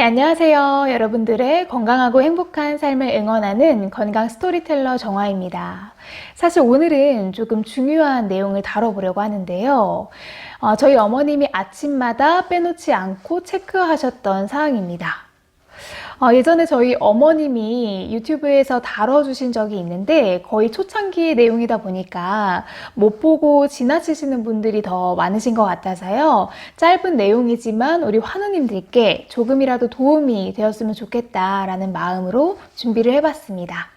안녕하세요. 여러분들의 건강하고 행복한 삶을 응원하는 건강 스토리텔러 정화입니다. 사실 오늘은 조금 중요한 내용을 다뤄보려고 하는데요. 저희 어머님이 아침마다 빼놓지 않고 체크하셨던 사항입니다. 예전에 저희 어머님이 유튜브에서 다뤄주신 적이 있는데 거의 초창기 내용이다 보니까 못 보고 지나치시는 분들이 더 많으신 것 같아서요. 짧은 내용이지만 우리 환우님들께 조금이라도 도움이 되었으면 좋겠다라는 마음으로 준비를 해봤습니다.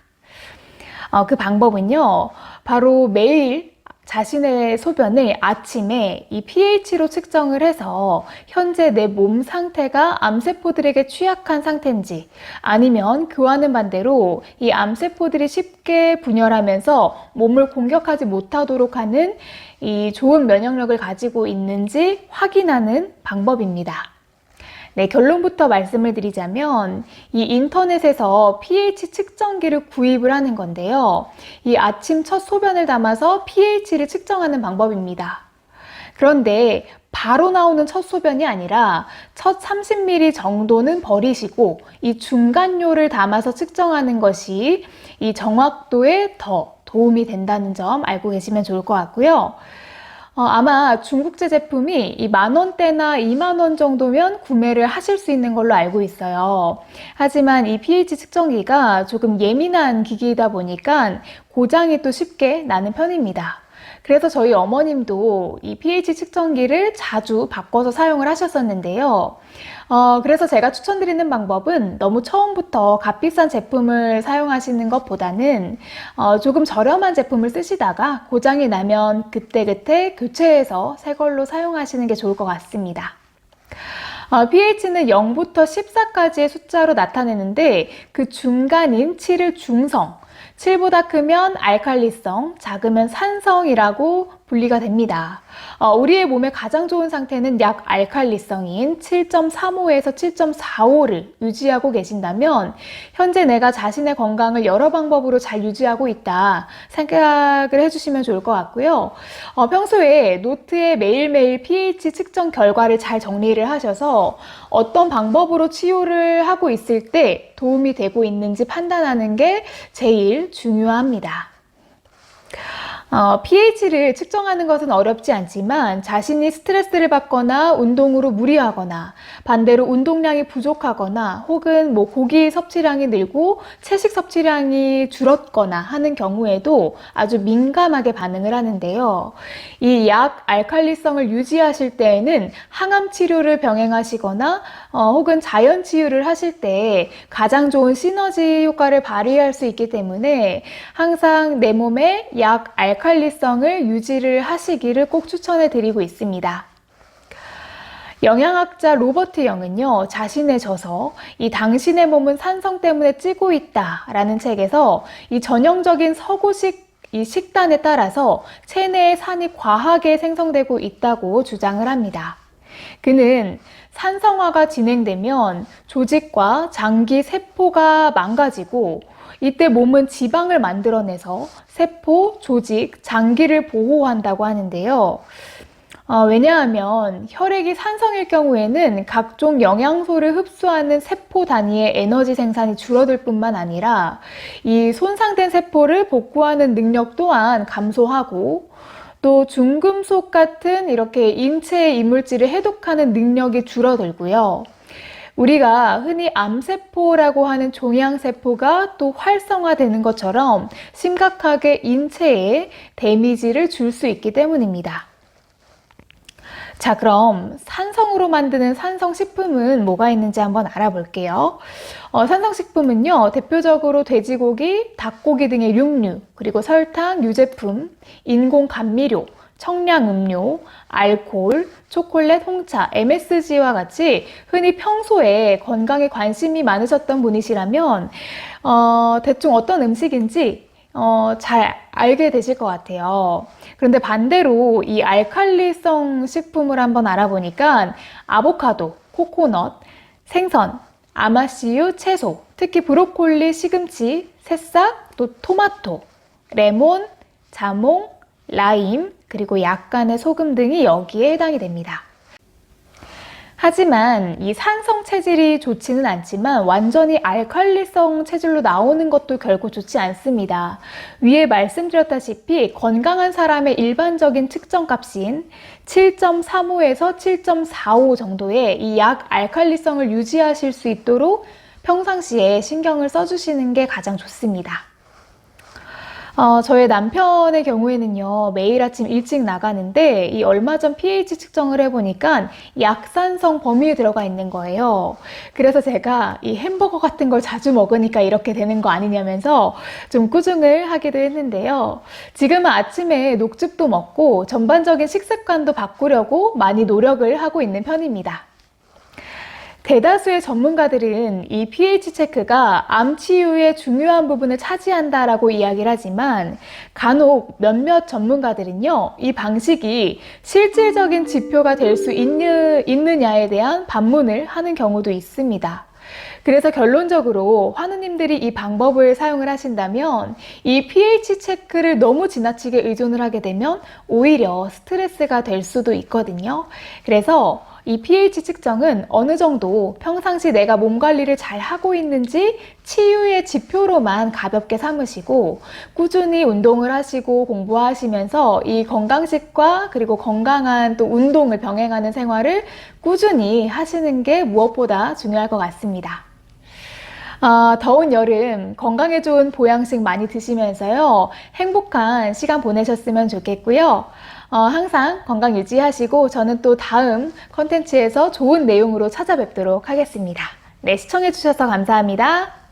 그 방법은요, 바로 매일 자신의 소변을 아침에 이 pH로 측정을 해서 현재 내 몸 상태가 암세포들에게 취약한 상태인지, 아니면 그와는 반대로 이 암세포들이 쉽게 분열하면서 몸을 공격하지 못하도록 하는 이 좋은 면역력을 가지고 있는지 확인하는 방법입니다. 네, 결론부터 말씀을 드리자면 이 인터넷에서 pH 측정기를 구입을 하는 건데요. 이 아침 첫 소변을 담아서 pH를 측정하는 방법입니다. 그런데 바로 나오는 첫 소변이 아니라 첫 30ml 정도는 버리시고 이 중간료를 담아서 측정하는 것이 이 정확도에 더 도움이 된다는 점 알고 계시면 좋을 것 같고요. 아마 중국제 제품이 이 10,000원대나 20,000원 정도면 구매를 하실 수 있는 걸로 알고 있어요. 하지만 이 pH 측정기가 조금 예민한 기기이다 보니까 고장이 또 쉽게 나는 편입니다. 그래서 저희 어머님도 이 pH 측정기를 자주 바꿔서 사용을 하셨었는데요. 그래서 제가 추천드리는 방법은 너무 처음부터 값비싼 제품을 사용하시는 것보다는 조금 저렴한 제품을 쓰시다가 고장이 나면 그때그때 교체해서 새 걸로 사용하시는 게 좋을 것 같습니다. pH는 0부터 14까지의 숫자로 나타내는데 그 중간인 7을 중성, 7보다 크면 알칼리성, 작으면 산성이라고 분리가 됩니다. 우리의 몸에 가장 좋은 상태는 약 알칼리성인 7.35에서 7.45를 유지하고 계신다면 현재 내가 자신의 건강을 여러 방법으로 잘 유지하고 있다 생각을 해주시면 좋을 것 같고요. 평소에 노트에 매일매일 pH 측정 결과를 잘 정리를 하셔서 어떤 방법으로 치료를 하고 있을 때 도움이 되고 있는지 판단하는 게 제일 중요합니다. pH를 측정하는 것은 어렵지 않지만 자신이 스트레스를 받거나 운동으로 무리하거나 반대로 운동량이 부족하거나 혹은 고기 섭취량이 늘고 채식 섭취량이 줄었거나 하는 경우에도 아주 민감하게 반응을 하는데요. 이 약 알칼리성을 유지하실 때에는 항암 치료를 병행하시거나 혹은 자연 치유를 하실 때 가장 좋은 시너지 효과를 발휘할 수 있기 때문에 항상 내 몸에 약 알칼리성을 유지를 하시기를 꼭 추천해 드리고 있습니다. 영양학자 로버트 영은요, 자신의 저서 이 당신의 몸은 산성 때문에 찌고 있다 라는 책에서 이 전형적인 서구식 이 식단에 따라서 체내에 산이 과하게 생성되고 있다고 주장을 합니다. 그는 산성화가 진행되면 조직과 장기 세포가 망가지고 이때 몸은 지방을 만들어내서 세포, 조직, 장기를 보호한다고 하는데요. 왜냐하면 혈액이 산성일 경우에는 각종 영양소를 흡수하는 세포 단위의 에너지 생산이 줄어들 뿐만 아니라 이 손상된 세포를 복구하는 능력 또한 감소하고 또 중금속 같은 이렇게 인체의 이물질을 해독하는 능력이 줄어들고요. 우리가 흔히 암세포라고 하는 종양세포가 또 활성화되는 것처럼 심각하게 인체에 데미지를 줄 수 있기 때문입니다. 자, 그럼 산성으로 만드는 산성식품은 뭐가 있는지 한번 알아볼게요. 산성식품은요, 대표적으로 돼지고기, 닭고기 등의 육류, 그리고 설탕, 유제품, 인공감미료, 청량음료, 알코올, 초콜릿, 홍차, MSG와 같이 흔히 평소에 건강에 관심이 많으셨던 분이시라면 대충 어떤 음식인지 잘 알게 되실 것 같아요. 그런데 반대로 이 알칼리성 식품을 한번 알아보니까 아보카도, 코코넛, 생선, 아마씨유, 채소, 특히 브로콜리, 시금치, 새싹, 또 토마토, 레몬, 자몽, 라임, 그리고 약간의 소금 등이 여기에 해당이 됩니다. 하지만 이 산성 체질이 좋지는 않지만 완전히 알칼리성 체질로 나오는 것도 결코 좋지 않습니다. 위에 말씀드렸다시피 건강한 사람의 일반적인 측정값인 7.35에서 7.45 정도의 이 약 알칼리성을 유지하실 수 있도록 평상시에 신경을 써주시는 게 가장 좋습니다. 저의 남편의 경우에는요, 매일 아침 일찍 나가는데, 이 얼마 전 pH 측정을 해보니까 약산성 범위에 들어가 있는 거예요. 그래서 제가 이 햄버거 같은 걸 자주 먹으니까 이렇게 되는 거 아니냐면서 좀 꾸중을 하기도 했는데요. 지금은 아침에 녹즙도 먹고 전반적인 식습관도 바꾸려고 많이 노력을 하고 있는 편입니다. 대다수의 전문가들은 이 pH 체크가 암 치유의 중요한 부분을 차지한다라고 이야기를 하지만 간혹 몇몇 전문가들은요, 이 방식이 실질적인 지표가 될 수 있느냐에 대한 반문을 하는 경우도 있습니다. 그래서 결론적으로 환우님들이 이 방법을 사용을 하신다면 이 pH 체크를 너무 지나치게 의존을 하게 되면 오히려 스트레스가 될 수도 있거든요. 그래서 이 pH 측정은 어느 정도 평상시 내가 몸 관리를 잘 하고 있는지 치유의 지표로만 가볍게 삼으시고 꾸준히 운동을 하시고 공부하시면서 이 건강식과 그리고 건강한 또 운동을 병행하는 생활을 꾸준히 하시는 게 무엇보다 중요할 것 같습니다. 더운 여름 건강에 좋은 보양식 많이 드시면서요, 행복한 시간 보내셨으면 좋겠고요. 항상 건강 유지하시고 저는 또 다음 컨텐츠에서 좋은 내용으로 찾아뵙도록 하겠습니다. 네, 시청해주셔서 감사합니다.